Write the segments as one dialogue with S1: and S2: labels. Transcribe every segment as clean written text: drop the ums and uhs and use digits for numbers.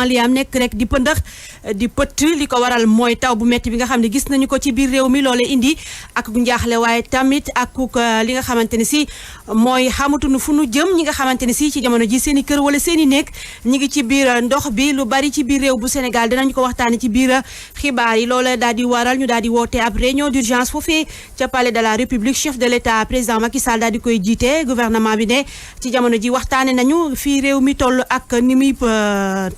S1: li am nekk rek di pëndax di pëtt li ko waral mooy taw bu metti bi nga xam ne gis nañu ko ci biir réew mi loole indi ak njaaxle waaye tamit ak li nga xamante ne si mooy xamatuñu fu nu jëm ñi nga xamante ne si ci jamono ji seen i kër wala seen i néeg ñi ngi ci biir ndox bi lu bari ci biir réew bu Sénégal dinañu ko waxtaane ci biir xibaar yi loole daal di waral ñu daal di woote ab réunion d'urgence foofee ca palais de la République chef de l'État président Macky Sall daal di koy jiite gouvernement bi ne ci jamono ji waxtaane nañu fii réew mi toll ak ni muy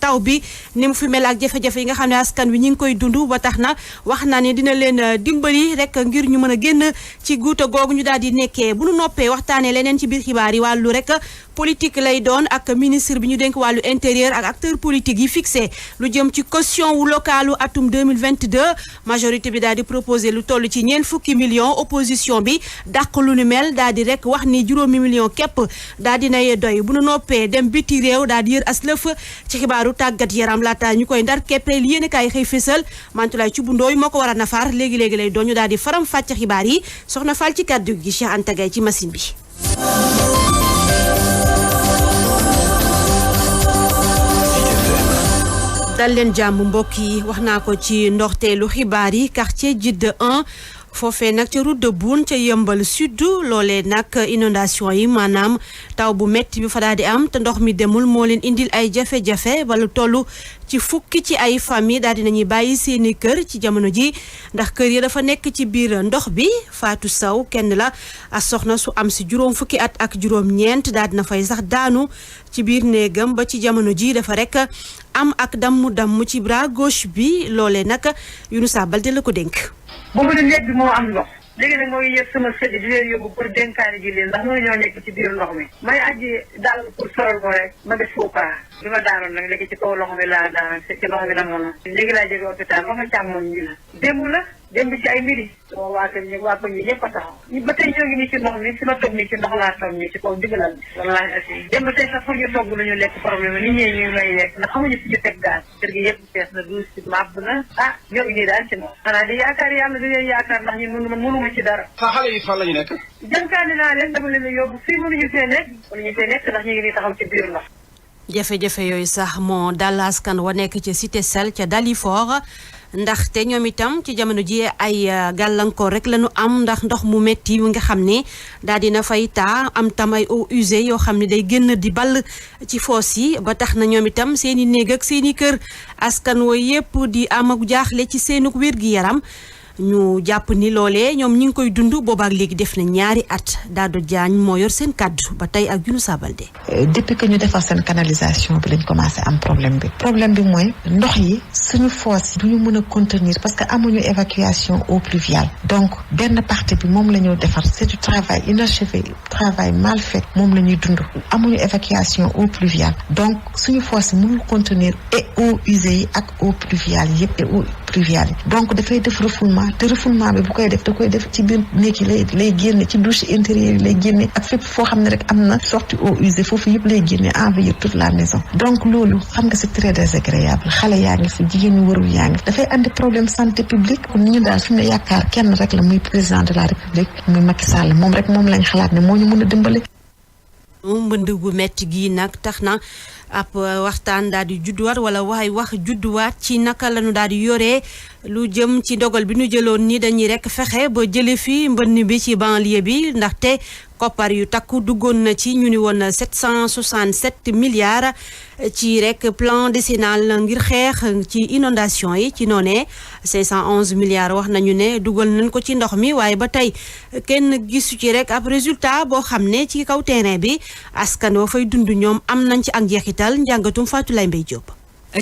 S1: taw bi ni mu fi mel ak jafe-jafe yi nga xam ne askan wi ñi ngi koy dund ba tax na wax na ne dina leen dimbali rek ngir ñu mën a génn ci guuta googu ñu daal di nekkee bu nu noppee waxtaanee leneen ci biir xibaar yi wàllu rek politique lay doon ak ministre bi ñu dénk wàllu intérieur ak acteur politique yi fixé lu jëm ci caution wu localu atum 2022 majorité bi daal di proposé lu toll ci ñeent fukki millions opposition bi dàq lu nu mel daal di rek wax ni juróomi millions képp daal di nay doy bu nu noppee dem biti réew daal di yër aslëf ci xibaaru tàggat yaram laata ñu koy ndar keppe li yéen kaay xëy fésal Mantulaay ci bu ndooy moo ko war a nafaar léegi-léegi lay doon ñu daal di faram fàcc xibaar yi soxna Fall ci kàddu gi Cheikh Anta Gaye ci machine bi. dal leen jàmm mbokk yi wax naa ko ci ndoxteelu xibaar yi quartier Jidda 1 foofee nag ca route de Boune ca Yëmbal Sud loolee nag inondation yi maanaam taw bu metti bi fa daal di am te ndox mi demul moo leen indil ay jafe-jafe wala tollu ci fukki ci ay famille daal di nañuy bàyyi seeni kër ci jamono ji ndax kër yi dafa nekk ci biir ndox bi Fatou Sow kenn la ak soxna su am si juróom fukki at ak juróom-ñeent daal dina fay sax daanu ci biir néegam ba ci jamono ji dafa rek am ak damm ci bras gauche bi loolee nag Younoussa Baldé la ko dénk.
S2: boobu de néeg bi moo am ndox léegi nag mooy yëg sama sëñ di leen yóbbu pour dénkaani ji leen ndax mënuñoo nekk ci biir ndox mi may aji daal pour solal ko rek ma def faux pas bi ma daanoon nag léegi ci kaw loxo bi laa daan ci loxo bi damoon na léegi laa jóge hôpital ba ma càmmoon ñi la démb ci ay mbiri sama waa kër ñi waa pëñ ñi ñëpp a taxaw ba tey ñoo ngi nii ci ndox mi si ma toog nii ci ndox laa toog nii ci kaw digalal bi wallaahi asi démb tey sax fu ñu togg lu ñu lekk problème nit ñi ñu may lekk ndax xamuñu fi ñu teg gaz kër gi yëpp fees na duus ci màbb na ñoo ngi nii daal ci ndox xanaa di yaakaar yàlla di leen yaakaar ndax ñun mënuma ci dara
S3: xale yi fan la ñu nekk
S2: jënkaani naa leen dama leen a yóbbu fii mënuñu fee nekk ndax ñu ngi nii taxaw ci biir ndox
S1: jafe-jafe yooyu sax moo dal askan wa nekk ca Cité Sel ca Dalifort ndaxte ñoom itam ci jamono ji ay gàllankoor rek lañu am ndax ndox mu metti mi nga xam ne daal dina fay taa am tam ay eaux usées yoo xam ne day génn di ball ci foos yi ba tax na ñoom itam seen i néeg ak seen i kër askan wa yépp di am ak jaaxle ci seenug wér-gi-yaram ñu jàpp ni loolee ñoom ñi ngi koy dund boobaak léegi def na ñaari at Dado Diagne moo yor seen kàddu ba tey ak Younoussa Baldé.
S4: depuis que ñu defar seen canalisation bi lañ commencé am problème bi mooy ndox yi suñu fosse yi du ñu mën a contenir parce que amuñu évacuation eau pluviale donc benn partie bi moom la ñu defar c'est du travail inachevé travail mal fait moom la ñuy dund amuñu évacuation eau pluviale donc suñu fosse yi mënul contenir et eau usée yi ak eau pluviale yëpp et eau pluviale yi donc dafay def refoulement te refoulement bi bu koy def da koy def ci biir néeg yi lay génne ci douche intérieure yi lay génne ak fépp foo xam ne rek am na sortie eau usée foofu yëpp lay génne envahir toute la maison donc loolu xam nga c'est très désagréable xale yaa ngi fi jigéen ñi warul yaa ngi dafay andi problème santé publique kon ni ñu daal fi mu ne yaakaar kenn rek la muy président de la république muy Macky Sall moom lañ xalaat ne moo ñu mën a dimbali.
S1: mbënd gu metti gi nag tax na ab waxtaan daal di judduwaat wala wax judduwaat ci naka lañu daal di yoree lu jëm ci dogal bi ñu jëloon ni dañuy rek fexe ba jële fi mbënn bi ci banlieue bi ndaxte koppar yu takku duggoon na ci ñu ni woon 767 milliards ci rek plan décennal ngir xeex ci inondation yi ci noonee 511 milliards wax nañu ne dugal nañ ko ci ndox mi waaye ba tey kenn gisu ci rek ab résultat boo xam ne ci kaw terrain bi askan wa fay dund ñoom am nañ ci ak njeexital njàngatum Fatou Lay Mbaye Diop.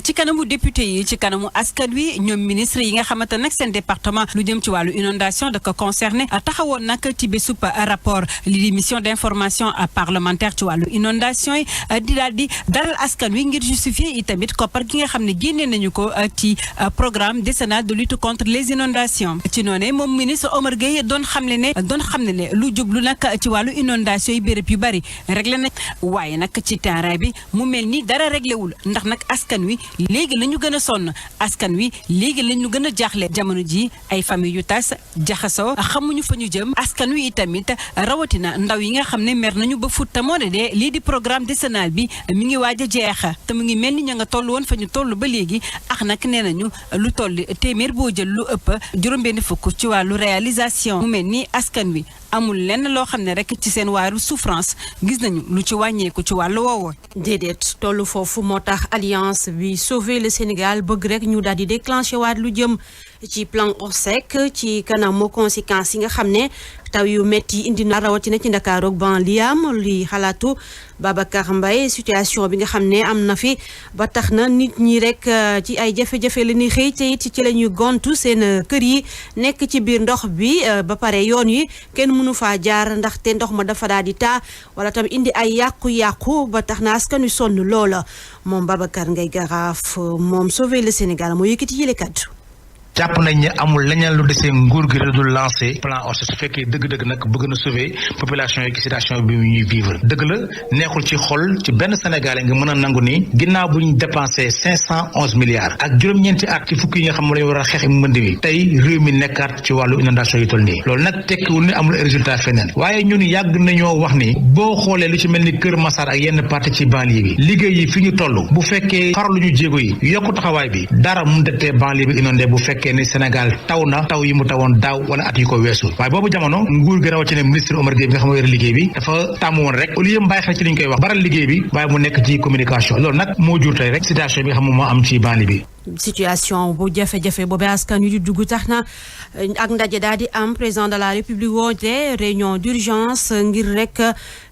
S5: ci kanamu député yi ci kanamu askan wi ñoom ministre yi nga xamante nag seen département lu jëm ci wàllu inondation da ko concerné taxawoon nag ci bésub rapport li di mission d'information parlementaire ci wàllu inondation yi di daal di dalal askan wi ngir justifier itamit koppar gi nga xam ne génnee nañu ko ci programme décennal de lutte contre les inondations ci noonu moom ministre Omar Gueye doon xam ne lu jublu nag ci wàllu inondation yi béréb yu bari réglé na waaye nag ci terrain bi mu mel ni dara réglé wul ndax nag askan wi léegi la ñu gën a sonn askan wi léegi la ñu gën a jaaxle jamono ji ay famille yu tas jaxasoo xamuñu fa ñu jëm askan wi itamit rawatina ndaw yi nga xam ne mer nañu ba fut te moo ne de lii di programme décennal bi mi ngi waaj a jeex te mu ngi mel ni ña nga toll woon fa ñu toll ba léegi ak nag nee nañu lu toll téeméer boo jël lu ëpp juróom-benn fukk ci wàllu réalisation mu mel ni askan wi amul lenn loo xam ne rek ci seen waaru souffrance gis nañu lu ci wàññeeku ci wàllu woowu.
S1: déedéet tollu foofu moo tax alliance bi sauver le Sénégal bëgg rek ñu daal di déclenché waat lu jëm ci plan Orsec ci kanamu conséquences yi nga xam ne taw yu métti indi na rawatina ci Ndakaaru ak banlieue li xalaatu Babacar Mbaye situation bi nga xam ne am na fi ba tax na nit ñi rek ci ay jafe-jafe la ñuy xëy te it ci la ñuy gontu seen kër yi nekk ci biir ndox bi ba pare yoon yi kenn mënu faa jaar ndaxte ndox ma dafa daal di taa wala tam indi ay yàqu-yàqu ba tax na askan wi sonn loola moom Babacar Ngay Garaaf moom sauver le Sénégal moo yëkkati yile kaddu.
S3: jàpp nañ ne amul leneen lu desee nguur gi rek du lancé plan Orsec su fekkee dëgg-dëgg nag bëgg na sauver population yi situation bi ñuy vivre dëgg la neexul ci xol ci benn Sénégalais nga mën a nangu ni ginnaaw bu ñu dépensé 511 milliards ak juróom-ñeenti at ci fukki yi nga xam ne la ñu war a xeex mbënd mi tey réew mi nekkaat ci wàllu inondation yi toll nii loolu nag tekkiwul ni amul résultat feneen waaye ñun yàgg nañoo wax ni boo xoolee lu ci mel ni Kër Massar ak yenn parti ci banlieue bi liggéey yi fi ñu toll bu fekkee faraluñu jéego yi yokku taxawaay bi dara mun detee banlieue bi inondé bu fekkee ni Sénégal taw na taw yi mu tawoon daaw wala at yi ko weesu waaye boobu jamono nguur gi rawatina ministre Omar Gueye bi nga xam ne yore liggéey bi dafa tàmm woon rek au lieu mbàyyi xel ci li ñu koy wax baral liggéey bi waaye mu nekk ci communication loolu nag moo jur tey rek situation bi nga xam ne moo am ci banlieue bi.
S1: situation bu jafe-jafe boobu askan wi di dugg tax na ak ndaje daal di am président de la république woote réunion d'urgence ngir rek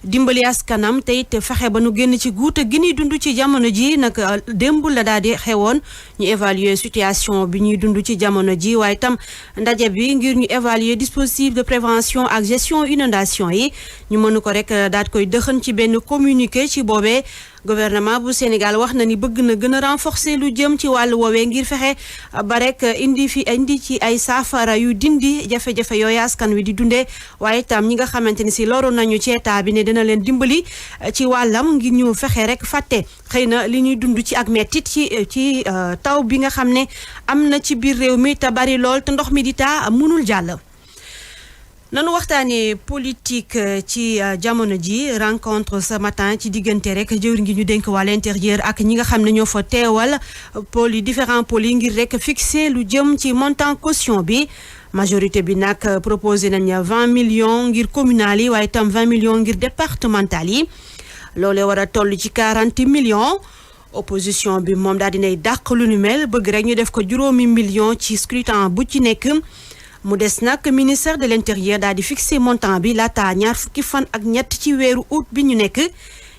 S1: dimbali askanam te it fexe ba nu génn ci guute gi ñuy dund ci jamono ji nag démb la daal di xewoon ñu évaluer situation bi ñuy dund ci jamono ji waaye tam ndaje bi ngir ñu évaluer dispositif de prévention ak gestion inondation yi ñu mënu ko rek daal di koy dëxën ci benn communiqué ci boobee gouvernement bu Sénégal wax na ni bëgg na gën a renforcer lu jëm ci wàllu woowee ngir fexe ba rek indi ci ay saafara yu dindi jafe-jafe yooyu askan wi di dundee waaye itam ñi nga xamante ni si loru nañu ci état bi ne dina leen dimbali ci wàllam ngir ñu fexe rek fàtte xëy na li ñuy dund ci ak mettit ci taw bi nga xam ne am na ci biir réew mi te bari lool te ndox mi di taa mënul jàll. nanu waxtaanee politique ci jamono ji rencontre ce matin ci diggante rek jëwriñ gi ñu dénk wàll intérieur ak ñi nga xam ne ñoo fa teewal différents pôles yi ngir rek fixer lu jëm ci montant caution bi majorité bi nag proposé nañ 20 millions ngir communal yi waaye itam 20 millions ngir départemental yi loolee war a toll ci 40 millions opposition bi moom daal dinay dàq lu nu mel bëgg rek ñu def ko juróomi millions ci scrutin bu ci nekk mu des nag ministère de l'intérieur daal di fixé montant bi laata ñaar fukki fan ak ñett ci weeru août bi ñu nekk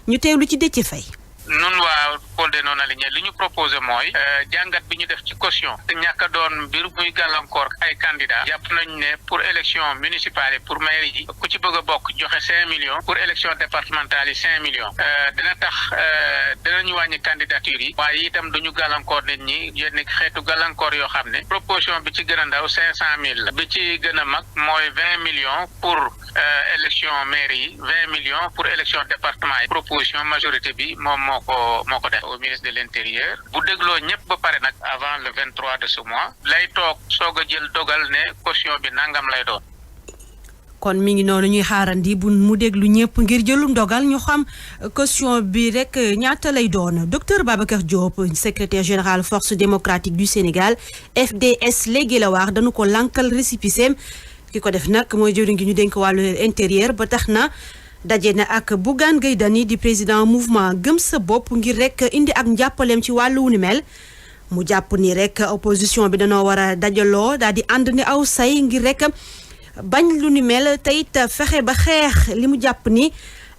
S1: ñu teewlu ci Déthié Faye.
S6: noonu waa pôle des non-alignés li ñu proposé mooy jàngat bi ñu def ci caution te ñàkk a doon mbir muy gàllankoor ay candidats jàpp nañ ne pour élection municipale yi pour mairie yi ku ci bëgg a bokk joxe 5 millions pour élection départementale yi 5 millions dina tax dinañu wàññi candidature yi waaye itam duñu gàllankoor nit ñi yenn xeetu gàllankoor yoo xam ne proposition bi ci gën a ndaw 500 000 bi ci gën a mag mooy 20 millions pour élection mairie yi 20 millions pour élection département yi proposition majorité bi moom moo ko def au ministre de l'intérieur bu dégloo ñëpp ba pare nag avant le 23 de ce mois lay toog soog a jël dogal ne caution bi nangam lay doon.
S1: kon mi ngi noonu ñuy xaarandi bu mu déglu ñëpp ngir jëlum dogal ñu xam caution bi rek ñaata lay doon docteur Babacar Diop secrétaire général force démocratique du Sénégal FDS léegi la wax dañu ko lankal récépissé ki ko def nag mooy jëwriñ gi ñu dénk wàllu intérieur ba tax na daje na ak Bougane Gueye Dany di président mouvement gëm sa bopp ngir rek indi ak njàppaleem ci wàllu wu ni mel mu jàpp ni rek opposition bi dañoo war a dajaloo daal di ànd ni aw say ngir rek bañ lu ni mel te it fexe ba xeex li mu jàpp ni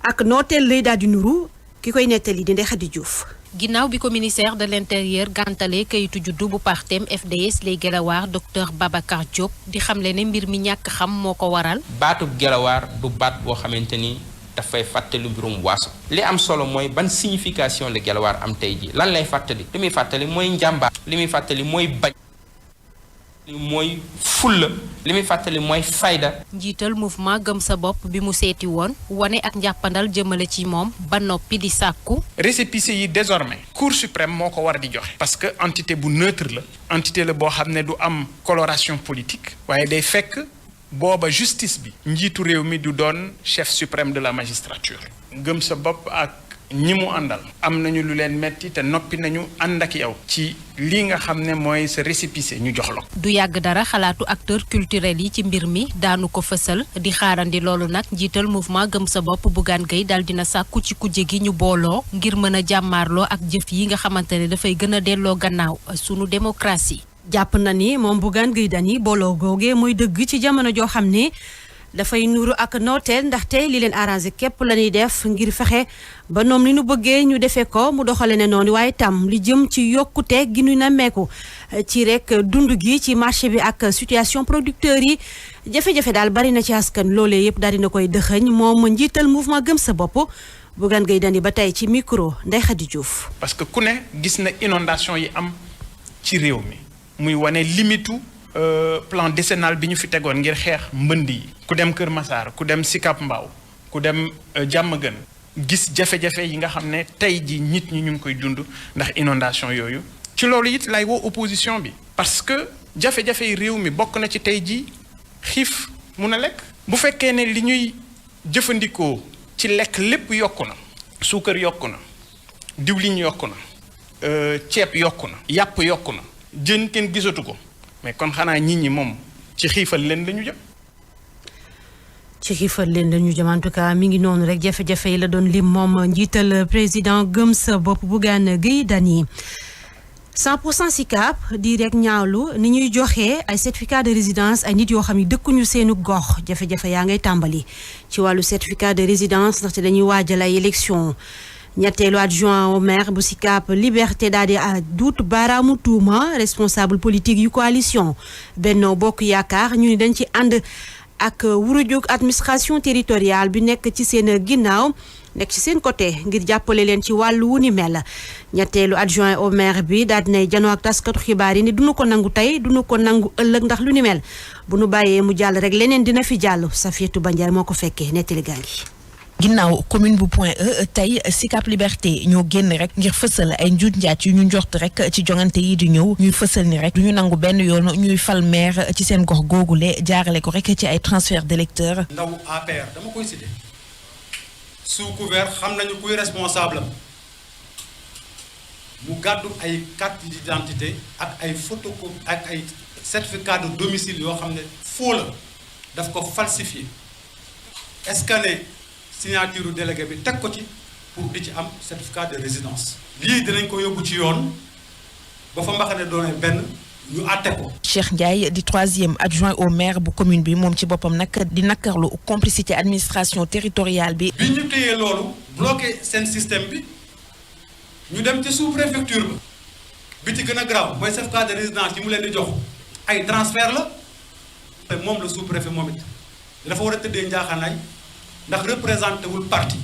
S1: ak nooteel lay daal di nuru ki koy nettali di Ndeye Khady Diouf.
S7: ginnaaw bi ko ministère de l'intérieur gàntale kayitu juddu bu partem FDS lay Gelawaar docteur Babacar Diop di xamle ne mbir mi ñàkk xam moo ko waral.
S8: baatub Gelawaar du baat boo xamante ni dafay fàttali mbirum waaso li am solo mooy ban signification la Gelawaar am tey ji lan lay fàttali li muy fàttali mooy njàmbaar li muy fàttali mooy bañ mooy fulla li muy fàttali mooy fayda.
S7: njiital mouvement gëm sa bopp bi mu seeti woon wane ak njàppandal jëmale ci moom ba noppi di sàkku.
S9: récépissé yi désormais Cour suprême moo ko war di joxe. parce que entité bu neutre la. entité la boo xam ne du am coloration politique. waaye day fekk booba justice bi. njiitu réew mi du doon chef suprême de la magistrature. gëm sa bopp ak ñi mu àndal. am nañu lu leen metti te noppi nañu ànd ak yow. ci lii nga xam ne mooy sa récépissé ñu jox la ko.
S7: du yàgg dara xalaatu acteur culturel yi ci mbir mi daanu ko fësal di xaarandi loolu nag njiital mouvement gëm sa bopp Bougane Gueye daal dina sàkku ci kujje gi ñu booloo ngir mën a jàmmaarloo ak jëf yi nga xamante ne dafay gën a delloo gannaaw sunu démocratie.
S1: jàpp na ni moom Bougane Gueye Dany booloo googee mooy dëgg ci jamono joo xam ne dafay nuru ak nooteel ndaxte li leen arrangé képp la ñuy def ngir fexe ba ñoom li ñu bëggee ñu defee ko mu doxale ne noonu waaye tam li jëm ci yokkute gi ñu nammeeku ci rek dund gi ci marché bi ak situation producteurs yi jafe-jafe daal bari na ci askan loolee yëpp daal dina koy dëxëñ moom njiital mouvement gëm sa bopp Bougane Gueye Dany ba tey ci micro Ndeye Khady Diouf.
S9: parce que ku ne gis na inondation yi am ci réew mi muy wane limitu plan décennal bi ñu fi tegoon ngir xeex mbënd yi. ku dem Kër Massar ku dem Sicap Mbao ku dem Diamaguène gis jafe-jafe yi nga xam ne tey ji nit ñi ñu ngi koy dund ndax inondation yooyu. ci loolu it lay woo opposition bi. parce que jafe-jafe yi réew mi bokk na ci tey ji xiif mun a lekk. bu fekkee ne li ñuy jëfandikoo ci lekk lépp yokku na. suukar yokku na diwliñ yokku na ceeb yokku na. yàpp yokku na. jën kenn gisatu ko. mais kon xanaa nit ñi moom ci xiifal leen la ñu jëm.
S1: ci xiifal leen la ñu jëm en tout cas mi ngi noonu rek jafe-jafe yi la doon lim moom njiital président gëm sa bopp Bougane Gueye Dany 100% Sicap di rek ñaawlu ni ñuy joxe ay certificat de résidence ay nit yoo xam ne dëkkuñu seenu gox jafe-jafe yaa ngay tàmbali ci wàllu certificat de résidence ndaxte dañuy waajal ay élection ñetteelu adjoint au maire bu Sicap Liberté daal di duut baaraamu tuuma responsable politique yu coalition Benno Bokk Yaakaar ñu ni dañ ci ànd ak wurujug administration territoriale bi nekk ci seen ginnaaw nekk ci seen côté ngir jàppale leen ci wàllu wu ni mel ñetteelu adjoint au maire bi daal dinay janoo ak taskatu xibaar yi ni duñu ko nangu tey duñu ko nangu ëllëg ndax lu ni mel bu nu bàyyee mu jàll rek leneen dina fi jàll Safiatou Bandiaye moo ko fekkee nettali gaa ngi.
S10: ginnaaw commune bu Point E tey Sicap Liberté ñoo génn rek ngir fësal ay njuut njaat yu ñu njort rek ci jongante yi di ñëw ñuy fësal ni rek du ñu nangu benn yoon ñuy fal maire ci seen gox googule jaarale ko rek ci ay transfert d'électeurs.
S11: ndaw APR dama koy cité sous couvert xam nañu kuy responsable mu gàddu ay carte d'identité ak ay photocopie ak ay certificat de domicile yoo xam ne faux la daf ko falsifié scanné signature délégué bi teg ko ci pour di ci am certificat de résidence lii dinañ ko yóbbu ci yoon ba fa mbaxane doone benn ñu àtte ko.
S10: Cheikh Ndiaye di 3e adjoint au maire bu commune bi moom ci boppam nag di nakarlu complicité administration territoriale bi.
S11: bi ñu téyee loolu bloqué seen système bi ñu dem ci sous préfecture ba bi ci gën a grave mooy certificat de résidence yi mu leen di jox ay transfert la te moom la sous préfet moom it dafa war a tëddee njaaxaanaay ndax représenté wul parti.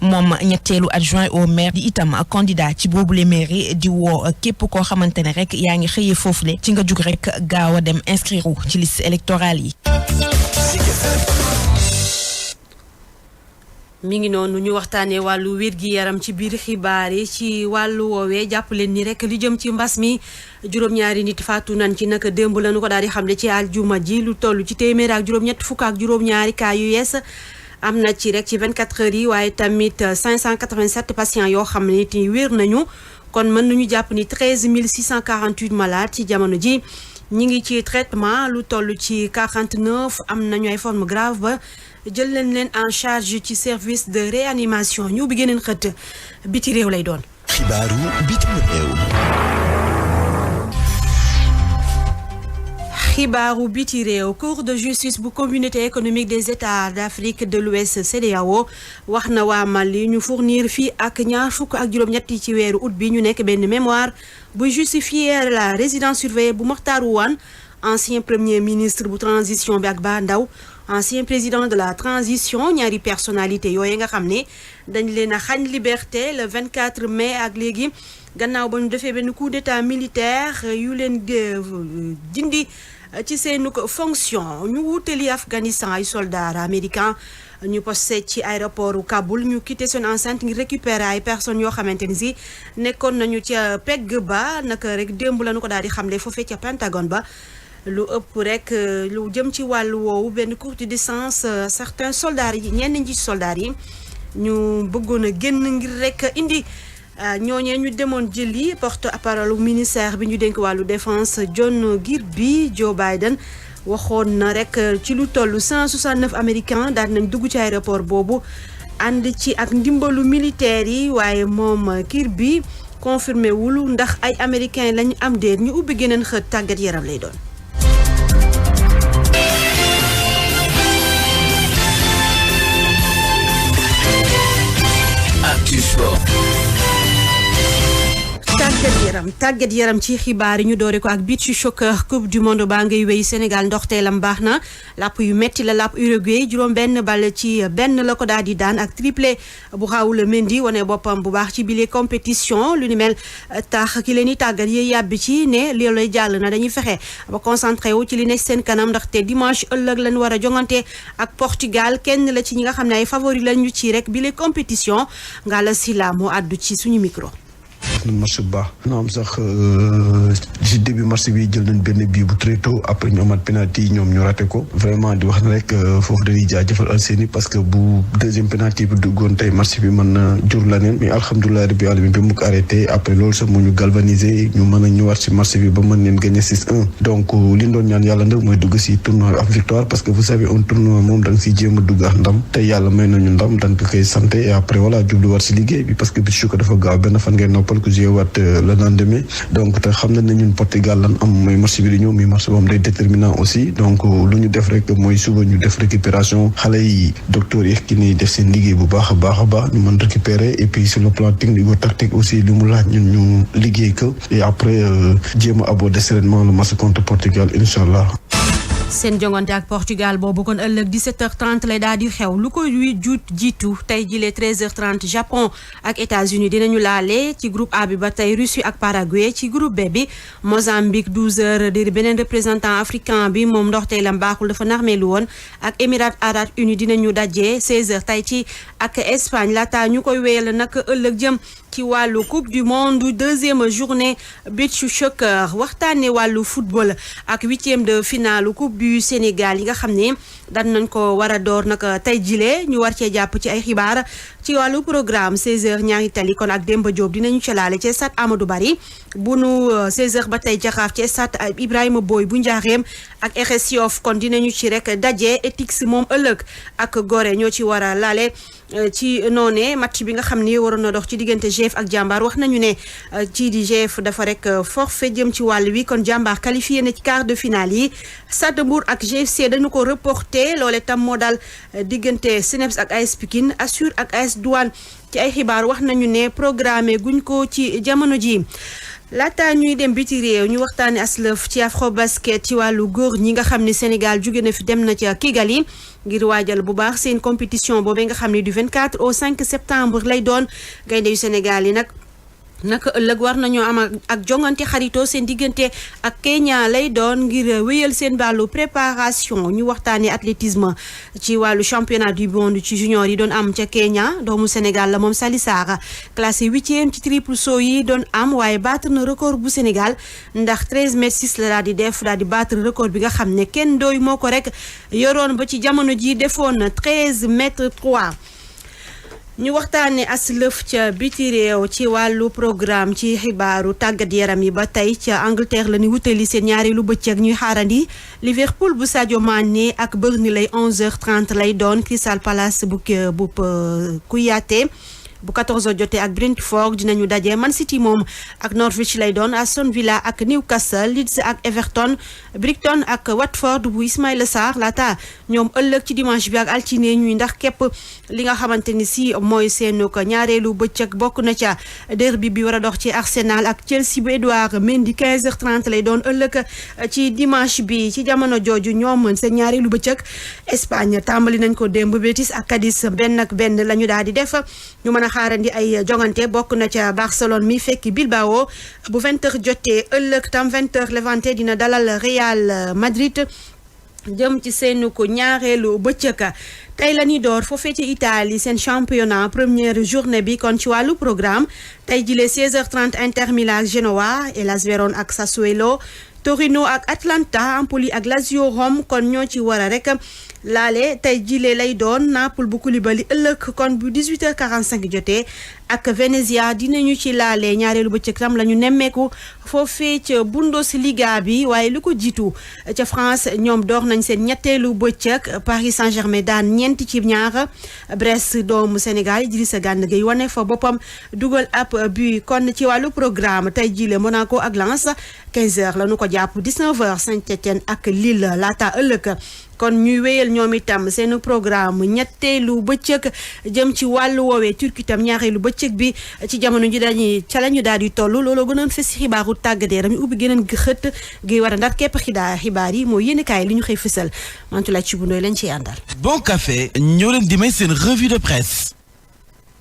S10: moom ñetteelu adjoint au maire di itam candidat ci boobule mairie di woo képp koo xamante ne rek yaa ngi xëyee foofule ci nga jug rek gaaw a dem inscrire ci liste électorale yi.
S1: mi ngi noonu ñu waxtaanee wàllu wér-gi-yaram ci biir xibaar yi ci wàllu woowee jàpp leen ni rek li jëm ci mbas mi juróom-ñaari nit faatu nañ ci naka démb lañu ko daal di xamle ci aljuma ji lu toll ci téeméer ak juróom-ñett fukk ak juróom-ñaari cas yu yees am na ci rek ci 24 heures yi waaye tamit 587 patients yoo xam ne ni wér nañu kon mën nañu jàpp ni 13 648 malades ci jamono ji ñi ngi ci traitement lu toll ci 49 am nañu ay forme grave ba jël leen en charge ci service de réanimation ñu bi geneen xët biti réew lay doon.
S12: xibaaru bitim réew.
S1: xibaaru biti réew cour de justice bu communauté économique des états d'Afrique de l'Ouest CEDEAO wax na waa Mali ñu fournir fii ak ñaar fukk ak juróom-ñetti ci weeru août bi ñu nekk benn mémoire buy justifier la résidence surveillée bu Mokhtar Ouane ancien premier ministre bu transition bi ak Ba Ndaw ancien président de la transition ñaari personnalité yooyu nga xam ne dañ leen a xañ liberté le 24 mai ak léegi gannaaw ba ñu defee benn coup d'état militaire yu leen dindi ci seenu fonction. ñu wutali Afghanistan ay soldats américains ñu posté ci aéroport Kaboul ñu quitté seen enceinte ngir récupérer ay personnes yoo xamante ni si nekkoon nañu ca pegg ba naka rek démb la ñu ko daal di xamle foofee ca Pentagone ba. lu ëpp rek lu jëm ci wàllu woowu benn courte distance certains soldats yi ñenn ñi soldats yi ñu bëggoon a génn ngir rek indi ñooñee ñu demoon jëli porte-parole ministère bi ñu dénk wàllu défense John Kirby. Joe Biden waxoon na rek ci lu toll 169 américains daal nañ dugg ci aéroport boobu ànd ci ak ndimbalu militaire yi waaye moom Kirby confirmé wul ndax ay américains lañu am déet ñu ubbi geneen xët tàggat yaram lay doon. tàggat yaram ci xibaar yi ñu doore ko ak beach soccer coupe du monde baa ngay wéy Sénégal ndoxteelam baax na làpp yu metti la làpp Uruguay juróom benn bal ci benn la ko daal di daan ak triplé bu Raoul Mendy wane boppam bu baax ci bile compétition lu ni mel tax ki leen di tàggat yi yàbbi ci ne loolu lay jàll na dañuy fexe ba concentré wu ci li nekk seen kanam ndaxte dimanche ëllëg lañ war a jongante ak Portugal kenn la ci ñi nga xam ne ay favori lañu ci rek bile compétition Ngalla Sylla moo àddu ci suñu micro.
S13: match bu baax na am sax ci début match bi jël nañ benn bii bu très tôt après ñu amaat penalty yi ñoom ñu raté ko vraiment di wax ne rek foofu dañuy jaajëfal Alseni parce que bu deuxième penalty bi duggoon tey match bi mën na jur la neen mais alhamdulilah rabbi alamin bi mu ko arrêté après loolu sax moo ñu galvaniser ñu mën a ñëwaat ci match bi ba mën leen gagner 6-1 donc li ñu doon ñaan yàlla nag mooy dugg ci tournoi ak victoire parce que vous savez un tournoi moom da nga ciy jéem a dugg ak ndam tey yàlla may nañu ndam dañ ko koy sant et après voilà jubluwaat ci liggéey bi parce que bi ko dafa gaaw benn fan ngay noppal ko waat le lendemain donc te xam nañ ne ñun Portugal lan am mooy match bi di ñëw muy match boobu day déterminant aussi donc lu ñu def rek mooy suba ñu def récupération xale yi docteur yi ki ni def seen liggéey bu baax a baax ñu mën récupérer et puis sur le plan technique ou tactique aussi li mu laaj ñun ñu liggéey ko et après jéem a aborder sereinement le match contre Portugal incha allah.
S1: seen jongante ak Portugal boobu kon ëllëg 17h30 lay daal di xew lu ko jiitu tey jile 13h30 Japon ak États-Unis dinañu laale ci groupe A bi ba tey Russie ak Paraguay ci groupe B bi Mozambique 12h di beneen représentant africain bi moom ndoxtey la mbaaxul dafa narmeelu woon ak Émirats arabes unis dinañu daje 16h tey ci ak Espagne laata ñu koy wéyal nag ëllëg jëm ci wàllu coupe du monde deuxième journée beach soccer waxtaanee wàllu football ak huitième de finale coupe du Sénégal yi nga xam ne daan nañ ko war a door nag tey jile ñu war cee jàpp ci ay xibaar ci wàllu programme 16h ñaari tali kon ak Demba Diop dinañu ca laale ci stade Amadou Barry bu nu 16h ba tey jaxaaf ci stade Ibrahima Boy bu Njaareem ak RS Yoff kon dinañu ci rek daje Etix moom ëllëg ak Gorée ñoo ci war a laale ci noone match bi nga xam ni waroon na dox ci diggante GF ak Jàmbaar wax nañu ne ci di GF dafa rek forfait jëm ci wàll wi kon Jàmbaar qualifié na ci quart de finale yi Stade Mbour ak GFC dañu ko reporté loole tam moo daal diggante CNEPS ak AS Pikine Assur ak AS Douane ci ay xibaar wax nañu ne programmé guñ ko ci jamono ji laata ñuy dem biti réew ñu waxtaane aslëf ci Afrobasket ci wàllu góor ñi nga xam ne Sénégal jóge na fi dem na ca Kigali ngir waajal bu baax seen compétition boobee nga xam ne du 24 au 5 septembre lay doon gaynde yu Sénégal yi naka ëllëg war nañoo am ak jongante xaritoo seen diggante ak Kenya lay doon ngir wéyal seen wàllu préparation ñu waxtaanee athlétisme ci wàllu championnat du monde ci junior yi doon am ca Kenya doomu Sénégal la moom Sali Sarr classé 8e ci triple saut yi doon am waaye battre na record bu Sénégal ndax 13m6 la daal di def daal di battre record bi nga xam ne kenn dooy moo ko rek yoroon ba ci jamono ji defoon 13m3. ñu waxtaanee aslëf ca biti réew ci wàllu programme ci xibaaru tàggat yaram yi ba tey ca Angleterre la ñu wutali seen ñaareelu bëccëg ñuy xaarandi Liverpool bu Sadio Mané ak Burnley lay 11h30 lay doon Crystal Palace bu Kouyaté bu 14h jotee ak Brentford dinañu daje Man City moom ak Norwich lay doon Aston Villa ak Newcastle Leeds ak Everton Brighton ak Watford bu Ismaïla Sarr laata ñoom ëllëg ci dimanche bi ak altine ñuy ndax képp li nga xamante ni si mooy seenu ko ñaareelu bëccëg bokk na ca derby bi war a dox ci Arsenal ak Chelsea bu Edouard Mendy 15h30 lay doon ëllëg ci dimanche bi ci jamono jooju ñoom seen ñaareelu bëccëg Espagne tàmbali nañ ko démb Betis ak Cadiz benn ak benn la ñu daal di def ñu mën a xaarandi ay jongante bokk na ca Barcelone mi fekki Bilbao bu 20h jotee ëllëg tam 20h Levante dina dalal Real Madrid jëm ci seenu ko ñaareelu bëccëg. tey la ñuy door foofee ci Italie seen championnat première journée bi kon ci wàllu programme tey jile 16h30 Inter Milan ak Genoa, Hellas Verona ak Sassuolo, Torino ak Atlanta, Empoli ak Lazio Rome kon ñoo ci war a rek laale tey jile lay doon Naples bu Koulibaly ëllëg kon bu 18h45 jotee ak Venezia dinañu ci laale ñaareelu bëccëg tam la ñu nemmeeku foofee ca Bundesliga bi waaye lu ko jiitu ca France ñoom door nañ seen ñetteelu bëccëg Paris Saint-Germain daan ñeenti ci ñaar Brest doomu Sénégal Idrissa Gana Gueye wane fa boppam dugal ab but kon ci wàllu programme tey jile Monaco ak Lens 15h la ñu ko jàpp 19h Saint-Étienne ak Lille laata ëllëg kon ñuy wéyal ñoom itam seen programme ñetteelu bëccëg jëm ci wàllu woowee Turquie itam ñaareelu bëccëg bi ci jamono ji dañuy ca la ñu daal di toll looloo gënoon fës ci xibaaru tàggat yaram ñu ubbi gëneen xët gi war a ndar képp xibaar yi mooy yéenekaay li ñu xëy fësal Mantoulaye Thioubou lañ ciy àndal.
S14: Bon Café ñoo leen di may seen revue de presse.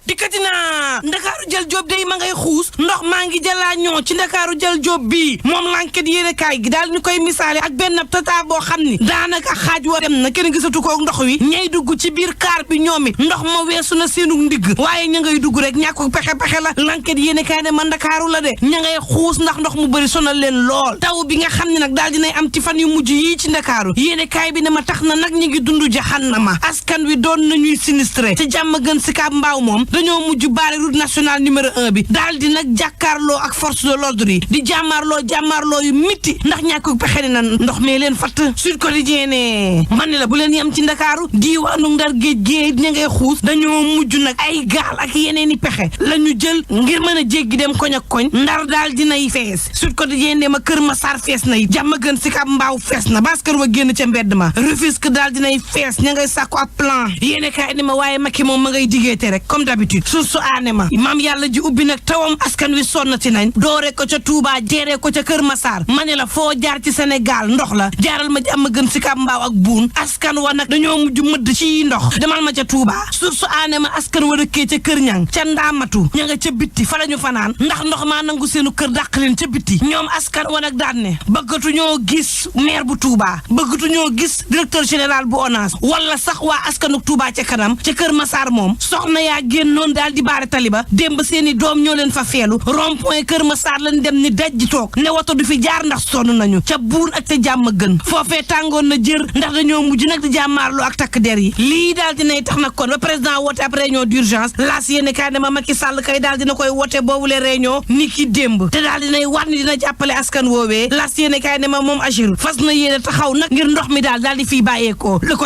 S15: dikkati naa ndakaaru jël job day ma ngay xuus ndox maa ngi jëlaa ñoo ci ndakaaru jël job bii moom l'enquête yéene kaay gi daal ñu koy misaale ak benn tata boo xam ni daanaka xaaj wa dem na kenn gisatu ko ndox wi ñay dugg ci biir kaar bi ñoom it ndox ma weesu na seenu ndigg waaye ña ngay dugg rek ñàkk pexe la l'enquête yéene kaay ne man ndakaaru la de ña ngay xuus ndax ndox mu bëri sonal leen lool taw bi nga xam ne nag daal dinay am ci fan yu mujj yii ci ndakaaru yéene kaay bi ne ma tax na nag ñi ngi dund jahannama askan wi doon nañuy sinistré ci jàmm gën si Kaab Mbaaw moom dañoo mujj baare route nationale numéro 1 bi daal di nag jàkkaarloo ak force de l'ordre yi di jàmmaarloo yu mitti ndax ñàkk pexe ne na ndox mee leen fatt Sud Quotidien ne man ne la bu leen yem ci ndakaaru diiwaanu Ndar géej ña ngay xuus dañoo mujj nag ay gaal ak yeneen i pexe la ñu jël ngir mën a jéggi dem koñ ak koñ Ndar daal dinay fees Sud Quotidien ne ma Kër Massar fees na yi jàmm gën si Kaab Mbaaw fees na Baskër wa génn ca mbedd ma Rufisque daal dinay fees ña ngay sàkku ab plan yéene kaay ne ma waaye Macky moom ma ngay digéete rek comme d'habitude su aane ma maam yàlla ji ubbi nag tawam askan wi sonnati nañ doore ko ca Touba jeeree ko ca Kër Massar ma ne la foo jaar ci Sénégal ndox la jaaral ma jàmm gën si Kaab Mbaaw ak buun askan wa nag dañoo mujj mëdd ci ndox demal ma ca Touba su aane ma askan wa dëkkee ca Kër Ñang ca Ndaamatu ña nga ca bitti fa la ñu fanaan ndax ndox maa nangu seenu kër dàq leen ca bitti ñoom askan wa nag daan ne bëggatu ñoo gis maire bu Touba bëggatu ñoo gis directeur général bu ONAS wala sax waa askanu Touba ca kanam ca Kër Massar moom soxna yaa génnoon daal di baare taliba démb seeni doom ñoo leen fa feelu rond point Kër Massar lañ dem ni daj ji toog ne woto du fi jaar ndax sonn nañu ca buun ak ca jàmm gën foofee tàngoon na jër ndax dañoo mujj nag di jàmmaarloo ak takk der yi lii daal dinay tax nag kon ba président woote ab réunion d'urgence laas yéene kaay ne ma Macky Sall kay daal dina koy woote boobule réunion ni ki démb te daal dinay war ni dina jàppale askan woowee laas yéene kaay ne ma moom agir fas na yéene taxaw nag ngir ndox mi daal di fiy bàyyeekoo Le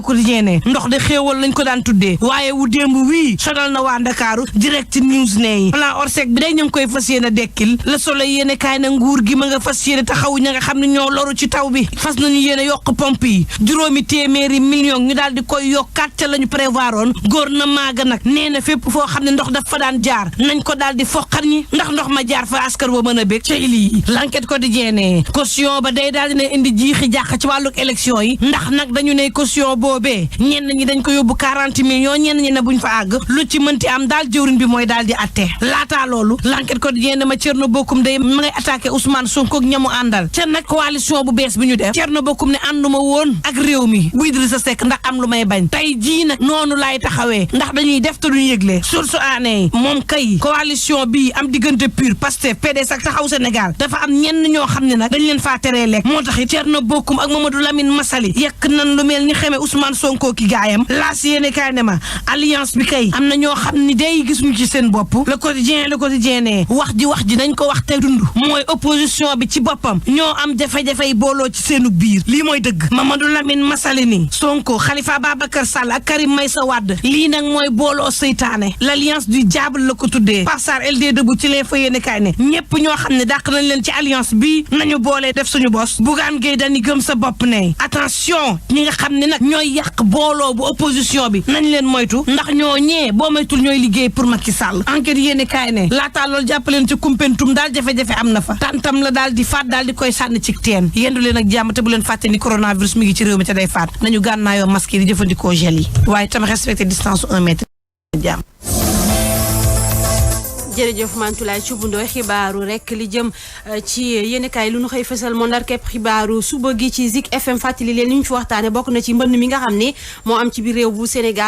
S15: Quotidien ne ndox de xéewal lañ ko daan tuddee waaye wu démb wii sonal na waa Ndakaaru direct news ne plan Orsec bi day ñu ngi koy fas yéene dekkil Le Soleil yéene kaay na nguur gi ma nga fas yéene taxaw ña nga xam ne ñoo loru ci taw bi fas nañu yéene yokk pompe yi juróomi téeméeri million ñu daal di koy yokkaat ca la ñu prévoir oon gouvernement ga nag nee na fépp foo xam ne ndox daf fa daan jaar nañ ko daal di foqar ñi ndax ndox ma jaar fa askan wa mën a bég ca lii L'Enquête Quotidien ne caution ba day daal dina indi jiixi jàq ci wàlluk élection yi ndax nag dañu ne caution boobee ñenn ñi dañ ko yóbbu 40 millions ñenn ñi ne buñ fa àgg lu ci mënti am daal jëwriñ bi mooy daal di atte laataa loolu L'Enquête Quotidien ma Thierno Bocoum day ma ngay attaqué Ousmane Sonko ak ñamu àndal ca nag coalition bu bees bi ñu def Thierno Bocoum ne ànduma woon ak réew mi bu Idrissa Seck ndax am lu may bañ tey jii nag noonu laay taxawee ndax dañuy def te duñu yëgle source aané moom kay coalition bii am diggante PUR Pastef PDS ak Taxawu Sénégal dafa am ñenn ñoo xam ne nag dañ leen faa teree lekk moo tax Thierno Bocoum ak Mamadou Lamine Massaly yekk nan lu mel ni xeme Ousmane Sonko ki gaayam laas yéene kaay ne ma alliance bi kay am na ñoo xam ni day gisuñu ci seen bopp Le Quotidien ne wax ji nañ ko wax te dund mooy opposition bi ci boppam ñoo am jafe-jafey booloo ci seenu biir lii mooy dëgg Mamadou Lamine Massaly ni Sonko Khalifa Babacar Sall ak Karim Meïssa Wade lii nag mooy booloo seytaane l'alliance du diable la ko tuddee Pape LD debout ci leen fa yéene kaay ne ñépp ñoo xam ne dàq nañ leen ci alliance bi nañu boolee def suñu bos Bougane Gueye Dany gëm sa bopp ne attention ñi nga xam ne nag ñooy yàq booloo bu opposition bi nañ leen moytu ndax ñoo ñee boo moytul ñooy liggéey pour Macky Sall enquête yéene kaay ne laataa loolu jàppaleen ci Koumpentoum daal jafe-jafe am na fa tantam la daal di faat daal di koy sànni ci teen yendu leen ak jàmm te bu leen fàtte ni coronavirus mi ngi ci réew mi te day faat nañu gànnaayoo masque yi di jëfandikoo gel yi waaye tam respecté distance 1 mètre jàmm
S1: jërëjëf Mantoulaye Thioub Ndoye xibaaru rek li jëm ci yéenekaay lu nu xëy fësal moo ndar képp xibaaru suba gi ci Zik FM fàttali leen li ñu fi waxtaane bokk na ci mbënn mi nga xam ne moo am ci biir réew bu Sénégal